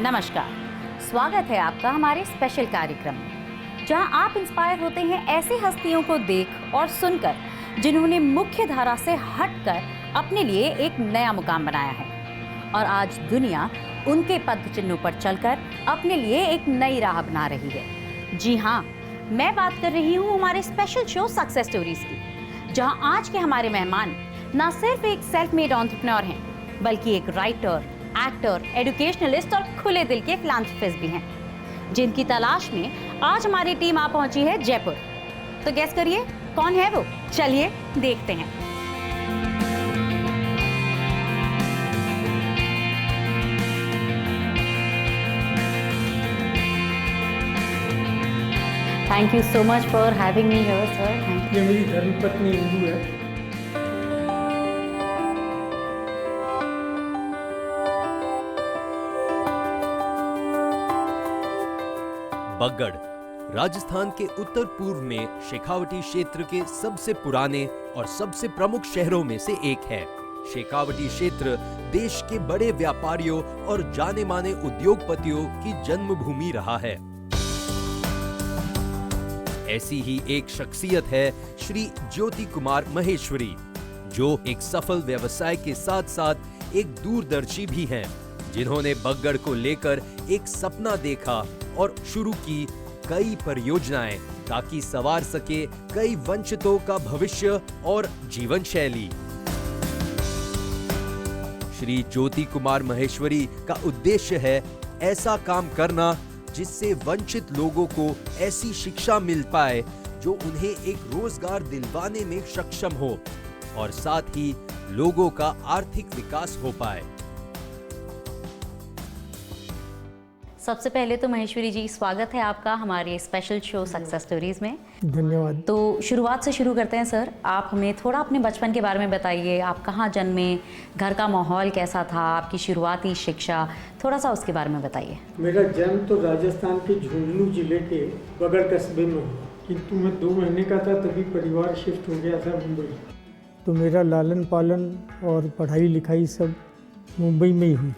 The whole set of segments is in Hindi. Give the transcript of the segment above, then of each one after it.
नमस्कार, स्वागत है आपका हमारे स्पेशल कार्यक्रम में, जहां आप इंस्पायर होते हैं ऐसी हस्तियों को देख और सुनकर जिन्होंने मुख्य धारा से हटकर अपने लिए एक नया मुकाम बनाया है और आज दुनिया उनके पद चिन्हों पर चलकर अपने लिए एक नई राह बना रही है। जी हाँ, मैं बात कर रही हूँ हमारे स्पेशल शो सक्सेस स्टोरीज की, जहाँ आज के हमारे मेहमान न सिर्फ एक सेल्फ मेड एंटरप्रेन्योर हैं, बल्कि एक राइटर, एक्टर, एजुकेशनलिस्ट और खुले दिल के फिलैंथ्रोपिस्ट भी हैं, जिनकी तलाश में आज हमारी टीम आ पहुंची है जयपुर। तो गेस करिए कौन है वो? चलिए देखते हैं। Thank you so much for having me here sir. ये मेरी धर्मपत्नी इंदू है। बगड़ राजस्थान के उत्तर पूर्व में शेखावटी क्षेत्र के सबसे पुराने और सबसे प्रमुख शहरों में से एक है। शेखावटी क्षेत्र देश के बड़े व्यापारियों और जाने माने उद्योगपतियों की जन्मभूमि रहा है। ऐसी ही एक शख्सियत है श्री ज्योति कुमार महेश्वरी, जो एक सफल व्यवसाय के साथ साथ एक दूरदर्शी भी हैं, जिन्होंने बगड़ को लेकर एक सपना देखा और शुरू की कई परियोजनाएं ताकि संवार सके कई वंचितों का भविष्य और जीवन शैली। श्री ज्योति कुमार महेश्वरी का उद्देश्य है ऐसा काम करना जिससे वंचित लोगों को ऐसी शिक्षा मिल पाए जो उन्हें एक रोजगार दिलवाने में सक्षम हो और साथ ही लोगों का आर्थिक विकास हो पाए। सबसे पहले तो महेश्वरी जी, स्वागत है आपका हमारे स्पेशल शो सक्सेस स्टोरीज में। धन्यवाद। तो शुरुआत से शुरू करते हैं सर। आप हमें थोड़ा अपने बचपन के बारे में बताइए। आप कहाँ जन्मे, घर का माहौल कैसा था, आपकी शुरुआती शिक्षा, थोड़ा सा उसके बारे में बताइए। मेरा जन्म तो राजस्थान के झुंझुनू जिले के बगड़ कस्बे में हुआ, किंतु मैं 2 महीने का था तभी परिवार शिफ्ट हो गया था मुंबई। तो मेरा लालन पालन और पढ़ाई लिखाई सब मुंबई में ही हुई।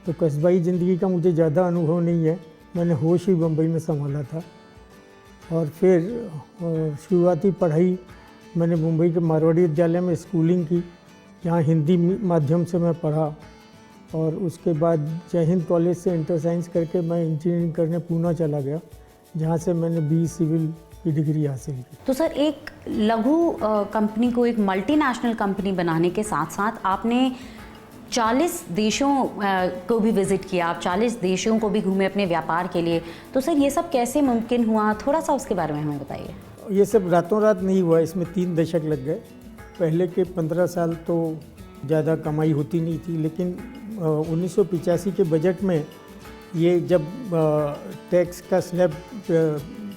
तो कस्बाई ज़िंदगी का मुझे ज़्यादा अनुभव नहीं है, मैंने होश ही मुंबई में संभाला था। और फिर शुरुआती पढ़ाई मैंने मुंबई के मारवाड़ी विद्यालय में स्कूलिंग की, यहाँ हिंदी माध्यम से मैं पढ़ा। और उसके बाद जय हिंद कॉलेज से इंटर साइंस करके मैं इंजीनियरिंग करने पूना चला गया, जहाँ से मैंने BE सिविल की डिग्री हासिल की। तो सर, एक लघु कंपनी को एक मल्टीनेशनल कंपनी बनाने के साथ साथ आपने 40 देशों को भी विज़िट किया, आप 40 देशों को भी घूमे अपने व्यापार के लिए। तो सर, ये सब कैसे मुमकिन हुआ, थोड़ा सा उसके बारे में हमें बताइए। ये सब रातों रात नहीं हुआ, इसमें 3 दशक लग गए। पहले के 15 साल तो ज़्यादा कमाई होती नहीं थी, लेकिन 1985 के बजट में ये जब टैक्स का स्लैब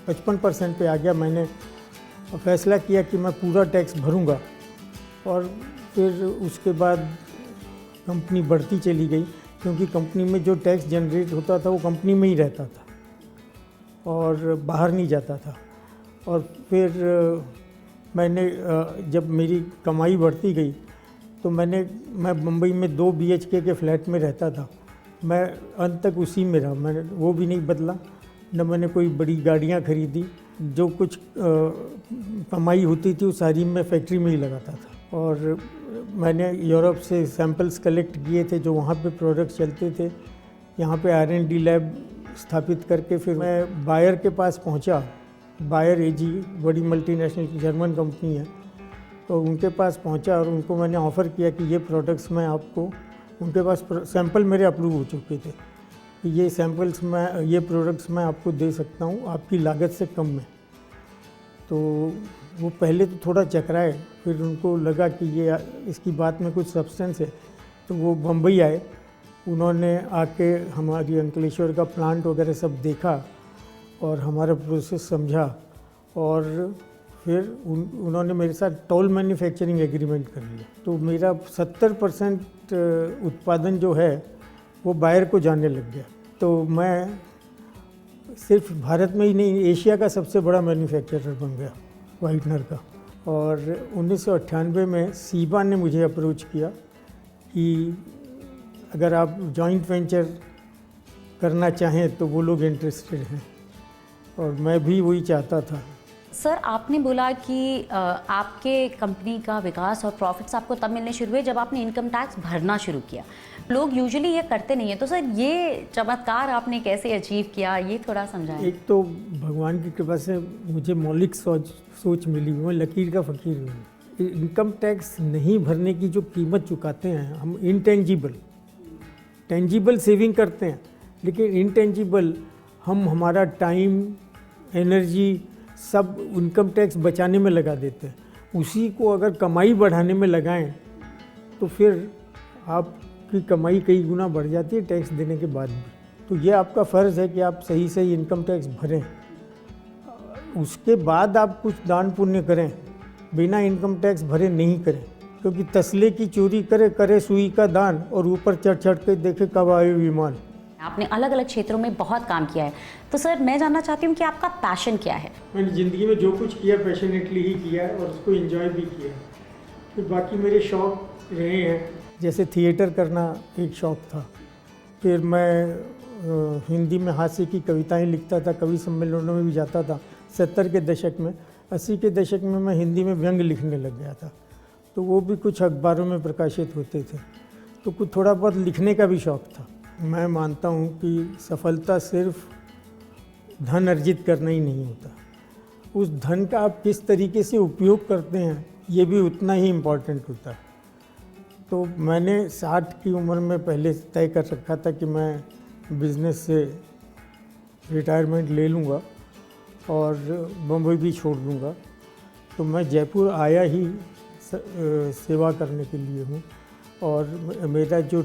55% पे आ गया, मैंने फैसला किया कि मैं पूरा टैक्स भरूंगा। और फिर उसके बाद कंपनी बढ़ती चली गई, क्योंकि कंपनी में जो टैक्स जनरेट होता था वो कंपनी में ही रहता था और बाहर नहीं जाता था। और फिर मैंने जब मेरी कमाई बढ़ती गई तो मैं मुंबई में 2 BHK के फ्लैट में रहता था। मैं अंत तक उसी में रहा, मैंने वो भी नहीं बदला, न मैंने कोई बड़ी गाड़ियाँ खरीदी। जो कुछ कमाई होती थी वो सारी मैं फैक्ट्री में ही लगाता था। और मैंने यूरोप से सैंपल्स कलेक्ट किए थे, जो वहाँ पे प्रोडक्ट्स चलते थे। यहाँ पे R&D लैब स्थापित करके फिर मैं बायर के पास पहुँचा। बायर AG बड़ी मल्टीनेशनल जर्मन कंपनी है, तो उनके पास पहुँचा और उनको मैंने ऑफ़र किया कि ये प्रोडक्ट्स मैं आपको, उनके पास सैंपल मेरे अप्रूव हो चुके थे कि ये प्रोडक्ट्स मैं आपको दे सकता हूँ आपकी लागत से कम में। तो वो पहले तो थोड़ा चकराए, फिर उनको लगा कि ये इसकी बात में कुछ सब्सटेंस है, तो वो बम्बई आए। उन्होंने आके हमारी अंकलेश्वर का प्लांट वगैरह सब देखा और हमारा प्रोसेस समझा। और फिर उन्होंने मेरे साथ टोल मैन्युफैक्चरिंग एग्रीमेंट कर लिया। तो मेरा 70% उत्पादन जो है वो बाहर को जाने लग गया। तो मैं सिर्फ भारत में ही नहीं, एशिया का सबसे बड़ा मैन्युफैक्चरर बन गया व्हाइटनर का। और 1998 में सीबा ने मुझे अप्रोच किया कि अगर आप जॉइंट वेंचर करना चाहें तो वो लोग इंटरेस्टेड हैं, और मैं भी वही चाहता था। सर, आपने बोला कि आपके कंपनी का विकास और प्रॉफिट्स आपको तब मिलने शुरू हुए जब आपने इनकम टैक्स भरना शुरू किया। लोग यूजुअली ये करते नहीं है, तो सर ये चमत्कार आपने कैसे अचीव किया, ये थोड़ा समझाएं। एक तो भगवान की कृपा से मुझे मौलिक सोच मिली, मैं लकीर का फ़कीर हूँ। इनकम टैक्स नहीं भरने की जो कीमत चुकाते हैं हम, टेंजिबल सेविंग करते हैं, लेकिन इनटेंजिबल हम हमारा टाइम, एनर्जी सब इनकम टैक्स बचाने में लगा देते हैं। उसी को अगर कमाई बढ़ाने में लगाएं तो फिर आपकी कमाई कई गुना बढ़ जाती है टैक्स देने के बाद भी। तो ये आपका फ़र्ज़ है कि आप सही सही इनकम टैक्स भरें, उसके बाद आप कुछ दान पुण्य करें, बिना इनकम टैक्स भरे नहीं करें। क्योंकि तसले की चोरी करे सुई का दान, और ऊपर चढ़ के देखे कब आए विमान। आपने अलग अलग क्षेत्रों में बहुत काम किया है, तो सर मैं जानना चाहती हूँ कि आपका पैशन क्या है। मैंने ज़िंदगी में जो कुछ किया पैशनेटली ही किया है, और उसको एंजॉय भी किया है। फिर बाकी मेरे शौक़ रहे हैं, जैसे थिएटर करना एक शौक़ था। फिर मैं हिंदी में हास्य की कविताएं लिखता था, कवि सम्मेलनों में भी जाता था। 70 के दशक में, 80 के दशक में मैं हिंदी में व्यंग लिखने लग गया था, तो वो भी कुछ अखबारों में प्रकाशित होते थे। तो कुछ थोड़ा बहुत लिखने का भी शौक़ था। मैं मानता हूँ कि सफलता सिर्फ धन अर्जित करना ही नहीं होता, उस धन का आप किस तरीके से उपयोग करते हैं ये भी उतना ही इम्पोर्टेंट होता है। तो मैंने 60 की उम्र में पहले तय कर रखा था कि मैं बिज़नेस से रिटायरमेंट ले लूँगा और बम्बई भी छोड़ दूँगा। तो मैं जयपुर आया ही सेवा करने के लिए हूँ, और मेरा जो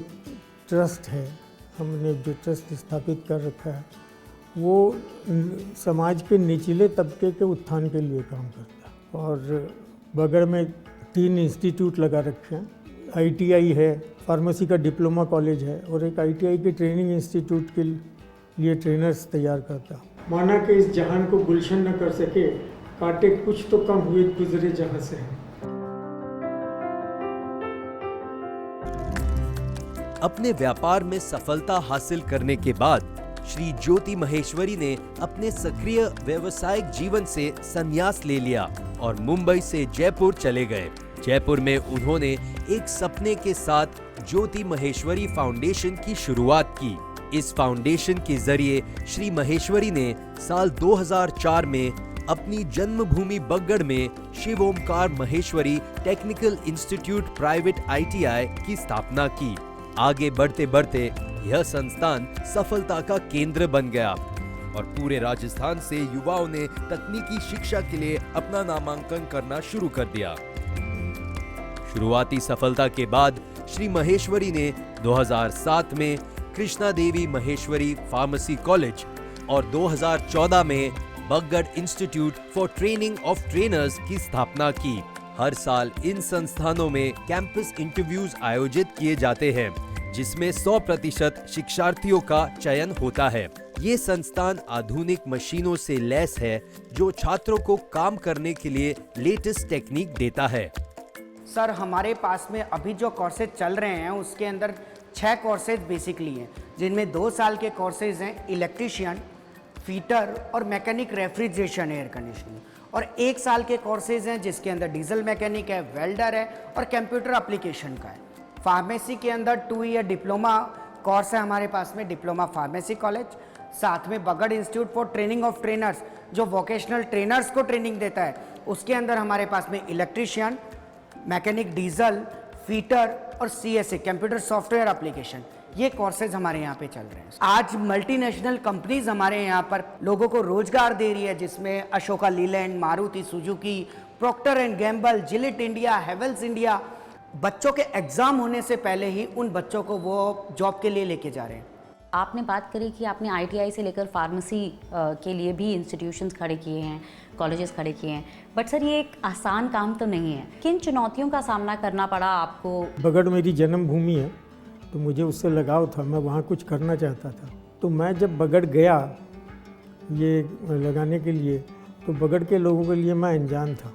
ट्रस्ट है, हमने जो ट्रस्ट स्थापित कर रखा है, वो समाज के निचले तबके के उत्थान के लिए काम करता है। और बगड़ में 3 इंस्टीट्यूट लगा रखे हैं। ITI है, फार्मेसी का डिप्लोमा कॉलेज है, और एक ITI के ट्रेनिंग इंस्टीट्यूट के लिए ट्रेनर्स तैयार करता है। माना कि इस जहान को गुलशन न कर सके, कांटे कुछ तो कम हुए गुजरे जहां से। अपने व्यापार में सफलता हासिल करने के बाद श्री ज्योति महेश्वरी ने अपने सक्रिय व्यवसायिक जीवन से संन्यास ले लिया और मुंबई से जयपुर चले गए। जयपुर में उन्होंने एक सपने के साथ ज्योति महेश्वरी फाउंडेशन की शुरुआत की। इस फाउंडेशन के जरिए श्री महेश्वरी ने साल 2004 में अपनी जन्मभूमि बगड़ में Shiv Omkar Maheshwari technical institute private ITI की स्थापना की। आगे बढ़ते बढ़ते यह संस्थान सफलता का केंद्र बन गया और पूरे राजस्थान से युवाओं ने तकनीकी शिक्षा के लिए अपना नामांकन करना शुरू कर दिया। शुरुआती सफलता के बाद श्री महेश्वरी ने 2007 में कृष्णा देवी महेश्वरी फार्मेसी कॉलेज और 2014 में Bagar institute for training of trainers की स्थापना की। हर साल इन संस्थानों में कैंपस इंटरव्यूज आयोजित किए जाते हैं, जिसमें 100% शिक्षार्थियों का चयन होता है। ये संस्थान आधुनिक मशीनों से लैस है, जो छात्रों को काम करने के लिए लेटेस्ट टेक्निक देता है। सर, हमारे पास में अभी जो कोर्सेज चल रहे हैं उसके अंदर 6 कोर्सेज बेसिकली हैं, जिनमें 2 साल के कोर्सेज हैं इलेक्ट्रीशियन, फीटर और मैकेनिक रेफ्रिजरेशन एयर कंडीशनिंग, और 1 साल के कोर्सेज हैं जिसके अंदर डीजल मैकेनिक है, वेल्डर है और कंप्यूटर एप्लीकेशन का है। फार्मेसी के अंदर 2 ईयर डिप्लोमा कोर्स है हमारे पास में, डिप्लोमा फार्मेसी कॉलेज। साथ में Bagar institute for training of trainers जो वोकेशनल ट्रेनर्स को ट्रेनिंग देता है, उसके अंदर हमारे पास में इलेक्ट्रीशियन, मैकेनिक डीजल, फीटर और CSA कंप्यूटर सॉफ्टवेयर एप्लीकेशन, ये कोर्सेज हमारे यहाँ पे चल रहे हैं। आज मल्टीनेशनल कंपनीज हमारे यहाँ पर लोगों को रोजगार दे रही है, जिसमें Ashoka Leyland, Maruti Suzuki, Procter and Gamble, Gillette India, Havells India बच्चों के एग्जाम होने से पहले ही उन बच्चों को वो जॉब के लिए लेके जा रहे हैं। आपने बात करी कि आपने ITI से लेकर फार्मेसी के लिए भी इंस्टीट्यूशंस खड़े किए हैं, कॉलेजेस खड़े किए हैं, बट सर ये एक आसान काम तो नहीं है। किन चुनौतियों का सामना करना पड़ा आपको? बगड़ मेरी जन्मभूमि है, तो मुझे उससे लगाव था, मैं वहाँ कुछ करना चाहता था। तो मैं जब बगड़ गया ये लगाने के लिए, तो बगड़ के लोगों के लिए मैं अनजान था,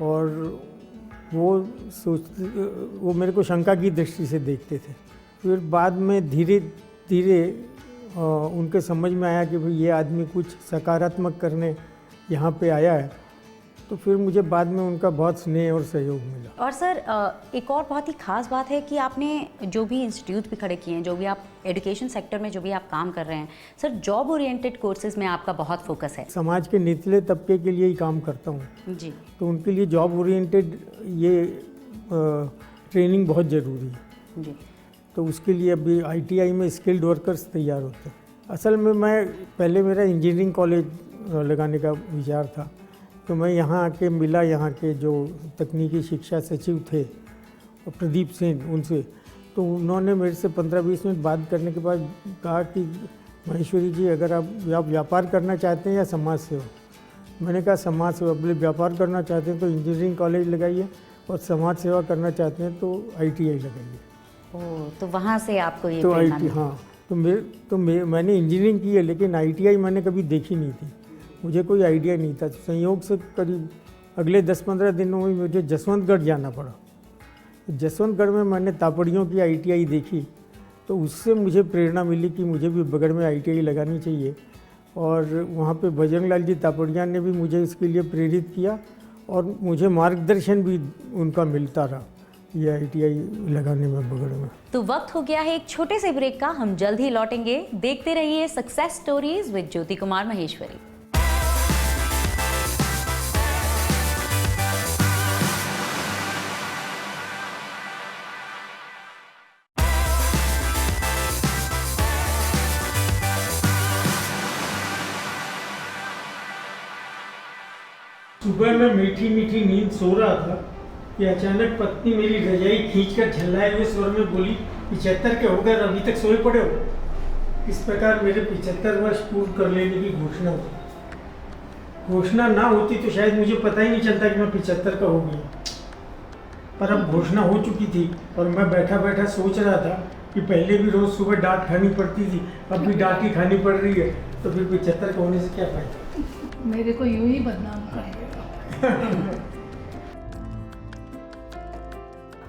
और वो मेरे को शंका की दृष्टि से देखते थे। फिर बाद में धीरे धीरे उनके समझ में आया कि भाई ये आदमी कुछ सकारात्मक करने यहाँ पे आया है, तो फिर मुझे बाद में उनका बहुत स्नेह और सहयोग मिला। और सर एक और बहुत ही खास बात है कि आपने जो भी इंस्टीट्यूट भी खड़े किए हैं, जो भी आप एजुकेशन सेक्टर में जो भी आप काम कर रहे हैं सर, जॉब ओरिएंटेड कोर्सेज में आपका बहुत फोकस है। समाज के निचले तबके के लिए ही काम करता हूँ, जी तो उनके लिए जॉब ओरिएंटेड ये ट्रेनिंग बहुत ज़रूरी है। जी। तो उसके लिए अभी ITI में स्किल्ड वर्कर्स तैयार होते हैं। असल में मैं पहले मेरा इंजीनियरिंग कॉलेज लगाने का विचार था, तो मैं यहाँ आके मिला यहाँ के जो तकनीकी शिक्षा सचिव थे प्रदीप सिंह, उनसे, तो उन्होंने मेरे से 15-20 मिनट बात करने के बाद कहा कि महेश्वरी जी, अगर आप व्यापार करना चाहते हैं या समाज सेवा। मैंने कहा समाज सेवा। बोले व्यापार करना चाहते हैं तो इंजीनियरिंग कॉलेज लगाइए, और समाज सेवा करना चाहते हैं तो ITI लगाइए। ओह, तो वहाँ से आपको ये तो प्रेरणा IT मिली। हाँ, मैंने इंजीनियरिंग की है, लेकिन ITI मैंने कभी देखी नहीं थी, मुझे कोई आइडिया नहीं था। संयोग से करीब अगले 10-15 दिनों में मुझे जसवंतगढ़ जाना पड़ा। जसवंतगढ़ में मैंने तापड़ियों की ITI देखी, तो उससे मुझे प्रेरणा मिली कि मुझे भी बगड़ में ITI लगानी चाहिए। और वहाँ पे बजरंग लाल जी तापड़िया ने भी मुझे इसके लिए प्रेरित किया, और मुझे मार्गदर्शन भी उनका मिलता रहा ये ITI लगाने में बगड़ में। तो वक्त हो गया है एक छोटे से ब्रेक का, हम जल्द ही लौटेंगे। देखते रहिए success stories with Jyoti Kumar Maheshwari. सुबह में मीठी मीठी नींद सो रहा था कि अचानक पत्नी मेरी रजाई खींचकर झल्लाए हुए स्वर में बोली, 75 के हो गए, अभी तक सोए पड़े हो। इस प्रकार मेरे 75 वर्ष पूर्ण कर लेने की घोषणा हुई। घोषणा ना होती तो शायद मुझे पता ही नहीं चलता कि मैं 75 का हो गया, पर अब घोषणा हो चुकी थी। और मैं बैठा बैठा सोच रहा था कि पहले भी रोज़ सुबह डांट खानी पड़ती थी, अब भी डांट ही खानी पड़ रही है, तो फिर 75 का होने से क्या फायदा। मेरे को यूं ही बदनाम करेंगे।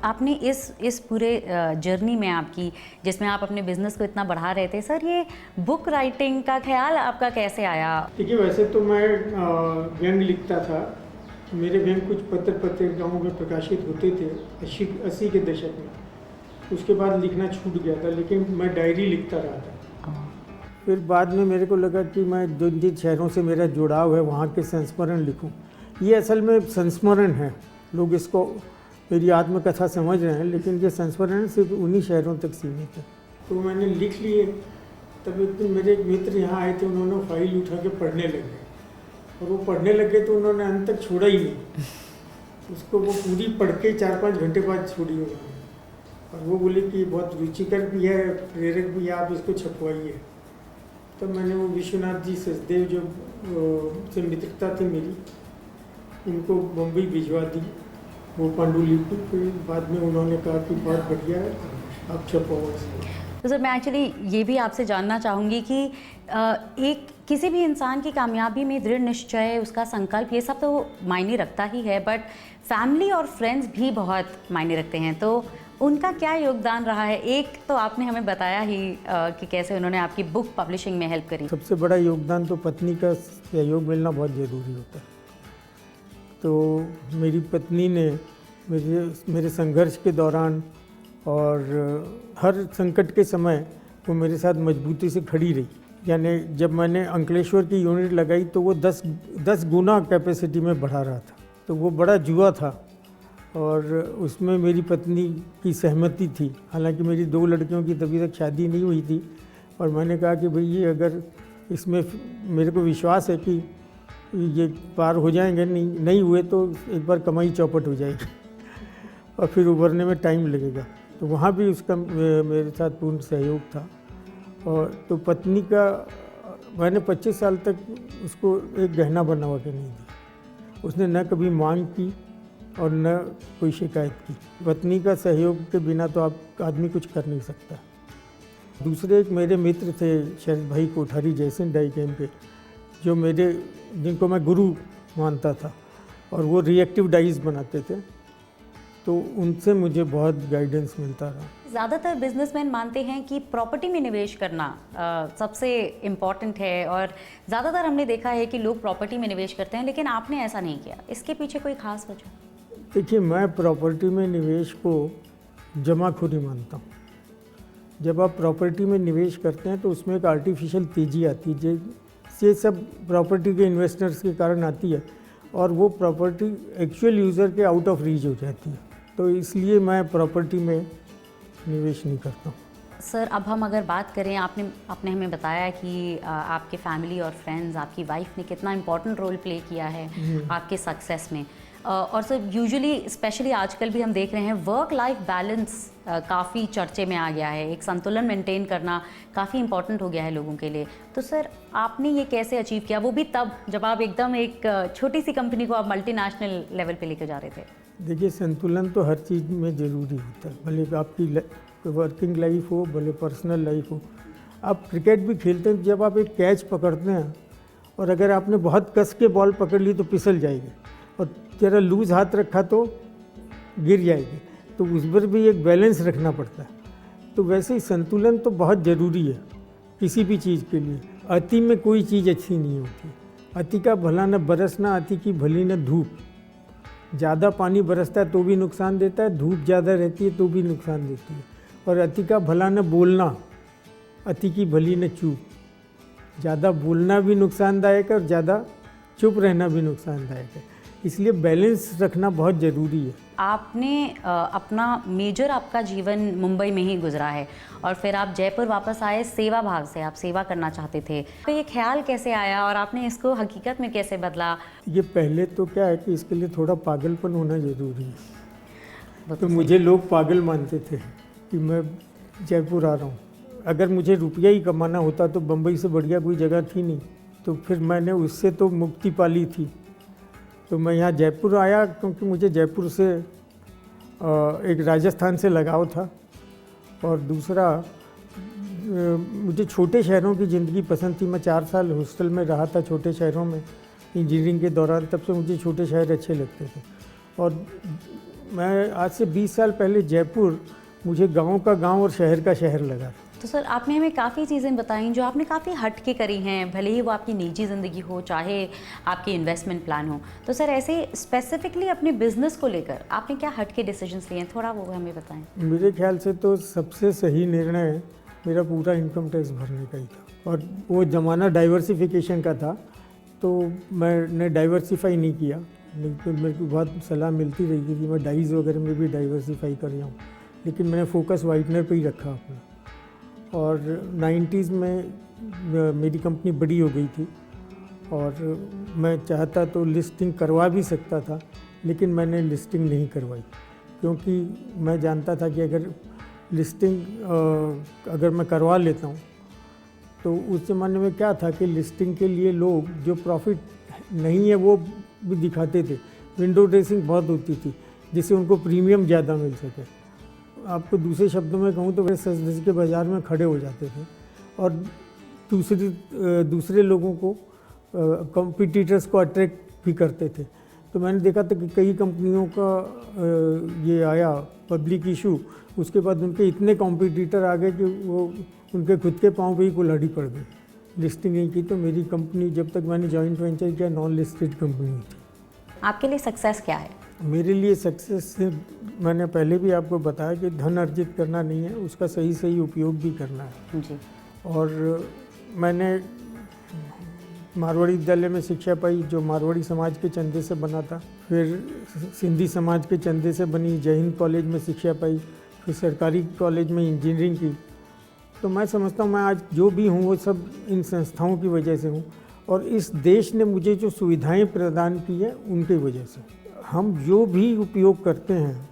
आपने इस पूरे जर्नी में आपकी, जिसमें आप अपने बिजनेस को इतना बढ़ा रहे थे सर, ये बुक राइटिंग का ख्याल आपका कैसे आया? देखिए, वैसे तो मैं व्यंग लिखता था, मेरे व्यंग कुछ पत्र पत्रिकाओं में प्रकाशित होते थे 80 के दशक में। उसके बाद लिखना छूट गया था, लेकिन मैं डायरी लिखता रहा था। फिर बाद में मेरे को लगा कि मैं जिन शहरों से मेरा जुड़ाव है वहाँ के संस्मरण लिखूं। ये असल में संस्मरण है, लोग इसको मेरी आत्मकथा समझ रहे हैं, लेकिन ये संस्मरण सिर्फ उन्हीं शहरों तक सीमित है। तो मैंने लिख लिए। तब एक दिन मेरे एक मित्र यहाँ आए थे, उन्होंने फाइल उठा के पढ़ने लगे, और वो पढ़ने लगे तो उन्होंने अंत तक छोड़ा ही नहीं उसको। वो पूरी पढ़ के 4-5 घंटे बाद छोड़ी उन्होंने, और वो बोले कि बहुत रुचिकर भी है, प्रेरक भी है, आप इसको छपवाइए। तब मैंने वो विश्वनाथ जी सचदेव जो से मित्रता थी मेरी, उनको बम्बई भिजवा दी वो पांडुलिपि। फिर बाद में उन्होंने कहा कि बहुत बढ़िया है, आप छपवाओ इसको। तो सर मैं एक्चुअली ये भी आपसे जानना चाहूँगी कि एक किसी भी इंसान की कामयाबी में दृढ़ निश्चय, उसका संकल्प, ये सब तो मायने रखता ही है, बट फैमिली और फ्रेंड्स भी बहुत मायने रखते हैं। तो उनका क्या योगदान रहा है? एक तो आपने हमें बताया ही कि कैसे उन्होंने आपकी बुक पब्लिशिंग में हेल्प करी। सबसे बड़ा योगदान तो पत्नी का सहयोग मिलना बहुत ज़रूरी होता है। तो मेरी पत्नी ने मेरे संघर्ष के दौरान और हर संकट के समय वो मेरे साथ मजबूती से खड़ी रही। यानी जब मैंने अंकलेश्वर की यूनिट लगाई तो वो 10 गुना कैपेसिटी में बढ़ा रहा था, तो वो बड़ा जुआ था, और उसमें मेरी पत्नी की सहमति थी। हालांकि मेरी 2 लड़कियों की तभी तक शादी नहीं हुई थी, और मैंने कहा कि भाई ये अगर इसमें मेरे को विश्वास है कि ये पार हो जाएंगे, नहीं हुए तो एक बार कमाई चौपट हो जाएगी और फिर उभरने में टाइम लगेगा। तो वहाँ भी उसका मेरे साथ पूर्ण सहयोग था। और तो पत्नी का मैंने 25 साल तक उसको एक गहना बनवा के नहीं दिया। उसने न कभी मांग की और न कोई शिकायत की। पत्नी का सहयोग के बिना तो आप आदमी कुछ कर नहीं सकता। दूसरे एक मेरे मित्र थे शरद भाई कोठारी जयसिंह डाई कैंप के, जो जिनको मैं गुरु मानता था, और वो रिएक्टिव डाइज बनाते थे। तो उनसे मुझे बहुत गाइडेंस मिलता रहा। ज़्यादातर बिजनेसमैन मानते हैं कि प्रॉपर्टी में निवेश करना सबसे इम्पॉर्टेंट है, और ज़्यादातर हमने देखा है कि लोग प्रॉपर्टी में निवेश करते हैं, लेकिन आपने ऐसा नहीं किया। इसके पीछे कोई खास वजह? देखिए, मैं प्रॉपर्टी में निवेश को जमाखोरी मानता हूँ। जब आप प्रॉपर्टी में निवेश करते हैं तो उसमें एक आर्टिफिशियल तेज़ी आती है, ये सब प्रॉपर्टी के इन्वेस्टर्स के कारण आती है, और वो प्रॉपर्टी एक्चुअल यूज़र के आउट ऑफ रीच हो जाती है। तो इसलिए मैं प्रॉपर्टी में निवेश नहीं करता हूँ। सर, अब हम अगर बात करें, आपने हमें बताया कि आपके फैमिली और फ्रेंड्स, आपकी वाइफ ने कितना इम्पोर्टेंट रोल प्ले किया है आपके सक्सेस में। और सर, यूजुअली स्पेशली आजकल भी हम देख रहे हैं वर्क लाइफ बैलेंस काफ़ी चर्चे में आ गया है। एक संतुलन मेंटेन करना काफ़ी इम्पोर्टेंट हो गया है लोगों के लिए। तो सर, आपने ये कैसे अचीव किया, वो भी तब जब आप एकदम एक छोटी सी कंपनी को आप मल्टीनेशनल लेवल पे लेकर जा रहे थे? देखिए, संतुलन तो हर चीज़ में ज़रूरी होता है, भले आपकी वर्किंग लाइफ हो, भले पर्सनल लाइफ हो। आप क्रिकेट भी खेलते हैं, जब आप एक कैच पकड़ते हैं और अगर आपने बहुत कस के बॉल पकड़ ली तो फिसल जाएगी, और ज़रा लूज हाथ रखा तो गिर जाएगी। तो उस पर भी एक बैलेंस रखना पड़ता है। तो वैसे ही संतुलन तो बहुत ज़रूरी है किसी भी चीज़ के लिए। अति में कोई चीज़ अच्छी नहीं होती। अति का भला न बरसना, अति की भली न धूप। ज़्यादा पानी बरसता है तो भी नुकसान देता है, धूप ज़्यादा रहती है तो भी नुकसान देती है। और अति का भला न बोलना, अति की भली न चुप। ज़्यादा बोलना भी नुकसानदायक है और ज़्यादा चुप रहना भी नुकसानदायक है। इसलिए बैलेंस रखना बहुत ज़रूरी है। आपने अपना मेजर आपका जीवन मुंबई में ही गुजरा है, और फिर आप जयपुर वापस आए सेवा भाव से, आप सेवा करना चाहते थे। तो ये ख्याल कैसे आया और आपने इसको हकीकत में कैसे बदला? ये पहले तो क्या है कि इसके लिए थोड़ा पागलपन होना ज़रूरी है। वो तो मुझे लोग पागल मानते थे कि मैं जयपुर आ रहा हूँ। अगर मुझे रुपया ही कमाना होता तो बम्बई से बढ़िया कोई जगह थी नहीं। तो फिर मैंने उससे तो मुक्ति पाली थी। तो मैं यहाँ जयपुर आया क्योंकि मुझे जयपुर से एक राजस्थान से लगाव था, और दूसरा मुझे छोटे शहरों की ज़िंदगी पसंद थी। मैं 4 साल हॉस्टल में रहा था छोटे शहरों में इंजीनियरिंग के दौरान, तब से मुझे छोटे शहर अच्छे लगते थे। और मैं आज से 20 साल पहले जयपुर मुझे गांव का गांव और शहर का शहर लगा। तो सर, आपने हमें काफ़ी चीज़ें बताई जो आपने काफ़ी हट के करी हैं, भले ही वो आपकी निजी ज़िंदगी हो चाहे आपकी इन्वेस्टमेंट प्लान हो। तो सर, ऐसे स्पेसिफिकली अपने बिजनेस को लेकर आपने क्या हट के डिसीजंस लिए हैं, थोड़ा वो हमें बताएं। मेरे ख्याल से तो सबसे सही निर्णय मेरा पूरा इनकम टैक्स भरने का ही था, और वो ज़माना डाइवर्सिफिकेशन का था। तो मैंने डाइवर्सिफाई नहीं किया, लेकिन मेरे को बहुत सलाह मिलती रही कि मैं डाइज वगैरह में भी डाइवर्सिफाई कर रहा हूँ, लेकिन मैंने फोकस वाइटनर पे ही रखा अपना। और 90s में मेरी कंपनी बड़ी हो गई थी, और मैं चाहता तो लिस्टिंग करवा भी सकता था, लेकिन मैंने लिस्टिंग नहीं करवाई, क्योंकि मैं जानता था कि अगर लिस्टिंग अगर मैं करवा लेता हूँ तो उस ज़माने में क्या था कि लिस्टिंग के लिए लोग जो प्रॉफिट नहीं है वो भी दिखाते थे। विंडो ड्रेसिंग बहुत होती थी जिससे उनको प्रीमियम ज़्यादा मिल सके। आपको दूसरे शब्दों में कहूँ तो वे सच धज के बाज़ार में खड़े हो जाते थे, और दूसरे लोगों को कॉम्पिटिटर्स को अट्रैक्ट भी करते थे। तो मैंने देखा था कि कई कंपनियों का ये आया पब्लिक इशू, उसके बाद उनके इतने कॉम्पिटिटर आ गए कि वो उनके खुद के पाँव पे ही कुल्हाड़ी पड़ गई। लिस्टिंग नहीं की, तो मेरी कंपनी जब तक मैंने जॉइंट वेंचर किया नॉन लिस्टेड कंपनी थी। आपके लिए सक्सेस क्या है? मेरे लिए सक्सेस से मैंने पहले भी आपको बताया कि धन अर्जित करना नहीं है, उसका सही सही उपयोग भी करना है। जी। और मैंने मारवाड़ी विद्यालय में शिक्षा पाई जो मारवाड़ी समाज के चंदे से बना था, फिर सिंधी समाज के चंदे से बनी, जय हिंद कॉलेज में शिक्षा पाई, फिर सरकारी कॉलेज में इंजीनियरिंग की। तो मैं समझता हूँ मैं आज जो भी हूँ वो सब इन संस्थाओं की वजह से हूँ, और इस देश ने मुझे जो सुविधाएं प्रदान की है उनकी वजह से। हम जो भी उपयोग करते हैं,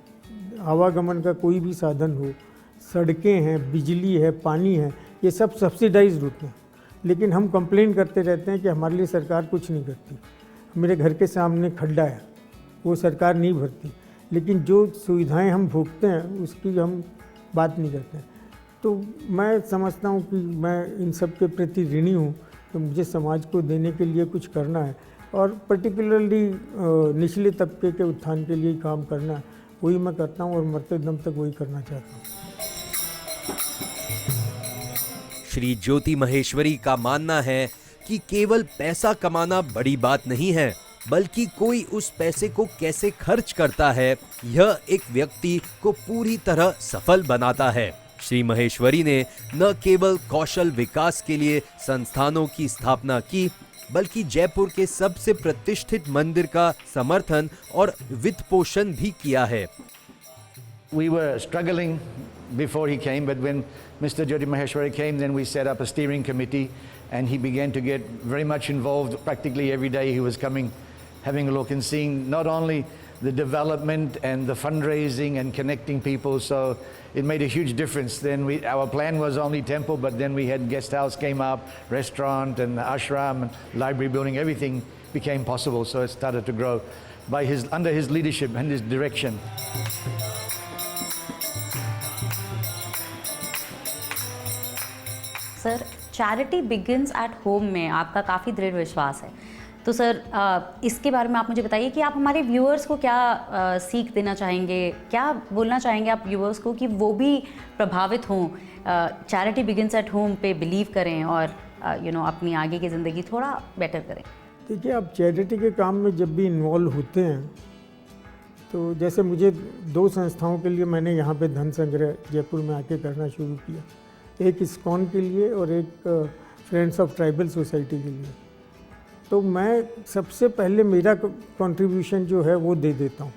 आवागमन का कोई भी साधन हो, सड़कें हैं, बिजली है, पानी है, ये सब सब्सिडाइज्ड होते हैं, लेकिन हम कंप्लेन करते रहते हैं कि हमारे लिए सरकार कुछ नहीं करती। मेरे घर के सामने खड्डा है, वो सरकार नहीं भरती, लेकिन जो सुविधाएं हम भोगते हैं उसकी हम बात नहीं करते। तो मैं समझता हूँ कि मैं इन सब के प्रति ऋणी हूँ, तो मुझे समाज को देने के लिए कुछ करना है, और पर्टिकुलरली निचले तबके के उत्थान के लिए काम करना है। वही मैं करता हूँ और मरते दम तक वही करना चाहता हूँ। श्री ज्योति महेश्वरी का मानना है कि केवल पैसा कमाना बड़ी बात नहीं है, बल्कि कोई उस पैसे को कैसे खर्च करता है यह एक व्यक्ति को पूरी तरह सफल बनाता है। श्री महेश्वरी ने न केवल कौशल विकास के लिए संस्थानों की स्थापना की, बल्कि जयपुर के सबसे प्रतिष्ठित मंदिर का समर्थन और वित्त पोषण भी किया है। We were struggling before he came, but when Mr. Jyoti Maheshwari came, then we set up a steering committee and he began to get very much involved. Practically every day he was coming, having a look and seeing not only the development and the fundraising and connecting people, so it made a huge difference. Then our plan was only temple, but then we had guest house came up, restaurant and ashram and library building, everything became possible, so it started to grow under his leadership and his direction. Sir, charity begins at home में आपका काफ़ी दृढ़ विश्वास है, तो सर इसके बारे में आप मुझे बताइए कि आप हमारे व्यूअर्स को क्या सीख देना चाहेंगे, क्या बोलना चाहेंगे आप व्यूअर्स को कि वो भी प्रभावित हों, चैरिटी बिगिंस एट होम पे बिलीव करें और अपनी आगे की ज़िंदगी थोड़ा बेटर करें। देखिए, आप चैरिटी के काम में जब भी इन्वॉल्व होते हैं, तो जैसे मुझे 2 संस्थाओं के लिए मैंने यहाँ पे धन संग्रह जयपुर में आके करना शुरू किया, एक इस्कॉन के लिए और एक फ्रेंड्स ऑफ ट्राइबल सोसाइटी के लिए। तो मैं सबसे पहले मेरा कंट्रीब्यूशन जो है वो दे देता हूँ।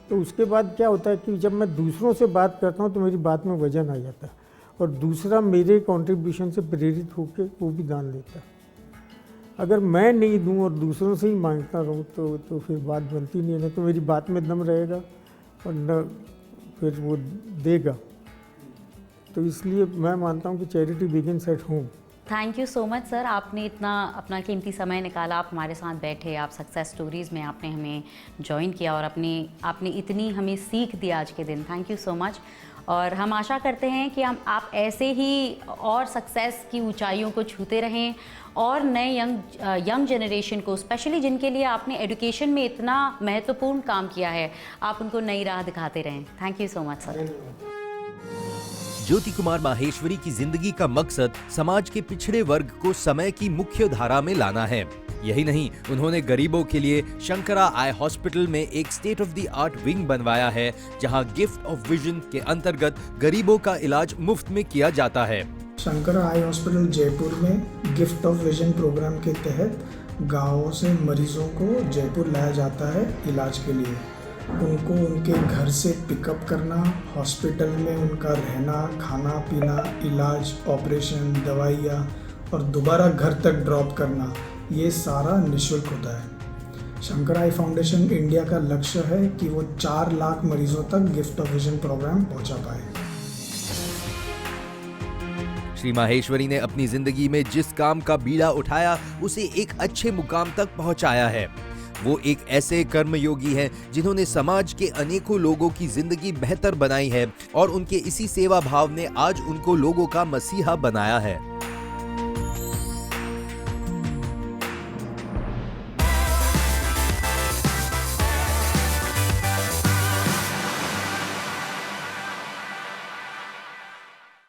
तो उसके बाद क्या होता है कि जब मैं दूसरों से बात करता हूँ तो मेरी बात में वजन आ जाता है और दूसरा मेरे कंट्रीब्यूशन से प्रेरित होकर वो भी दान देता है। अगर मैं नहीं दूँ और दूसरों से ही मांगता रहूँ तो फिर बात बनती नहीं है, ना तो मेरी बात में दम रहेगा और न फिर वो देगा। तो इसलिए मैं मानता हूँ कि charity begins at home. Thank you so much sir, आपने इतना अपना कीमती समय निकाला, आप हमारे साथ बैठे, आप सक्सेस स्टोरीज़ में आपने हमें ज्वाइन किया और आपने इतनी हमें सीख दी आज के दिन। Thank you so much. और हम आशा करते हैं कि आप ऐसे ही और सक्सेस की ऊंचाइयों को छूते रहें और नए यंग जनरेशन को, स्पेशली जिनके लिए आपने एजुकेशन में इतना महत्वपूर्ण काम किया है, आप उनको नई राह दिखाते रहें। Thank you so much sir. Jyoti Kumar Maheshwari की जिंदगी का मकसद समाज के पिछड़े वर्ग को समय की मुख्य धारा में लाना है। यही नहीं, उन्होंने गरीबों के लिए शंकरा आई हॉस्पिटल में एक state of the art wing बनवाया है, जहां गिफ्ट ऑफ विजन के अंतर्गत गरीबों का इलाज मुफ्त में किया जाता है। शंकरा आई हॉस्पिटल जयपुर में गिफ्ट ऑफ विजन प्रोग्राम के तहत गाँवों से मरीजों को जयपुर लाया जाता है इलाज के लिए। उनको उनके घर से पिकअप करना, हॉस्पिटल में उनका रहना, खाना पीना, इलाज, ऑपरेशन, दवाइयाँ और दोबारा घर तक ड्रॉप करना, ये सारा निःशुल्क होता है। शंकरा आई फाउंडेशन इंडिया का लक्ष्य है कि वो 4 लाख मरीजों तक गिफ्ट ऑफ विजन प्रोग्राम पहुंचा पाए। श्री माहेश्वरी ने अपनी जिंदगी में जिस काम का बीड़ा उठाया उसे एक अच्छे मुकाम तक पहुंचाया है। वो एक ऐसे कर्मयोगी हैं जिन्होंने समाज के अनेकों लोगों की जिंदगी बेहतर बनाई है और उनके इसी सेवा भाव ने आज उनको लोगों का मसीहा बनाया है।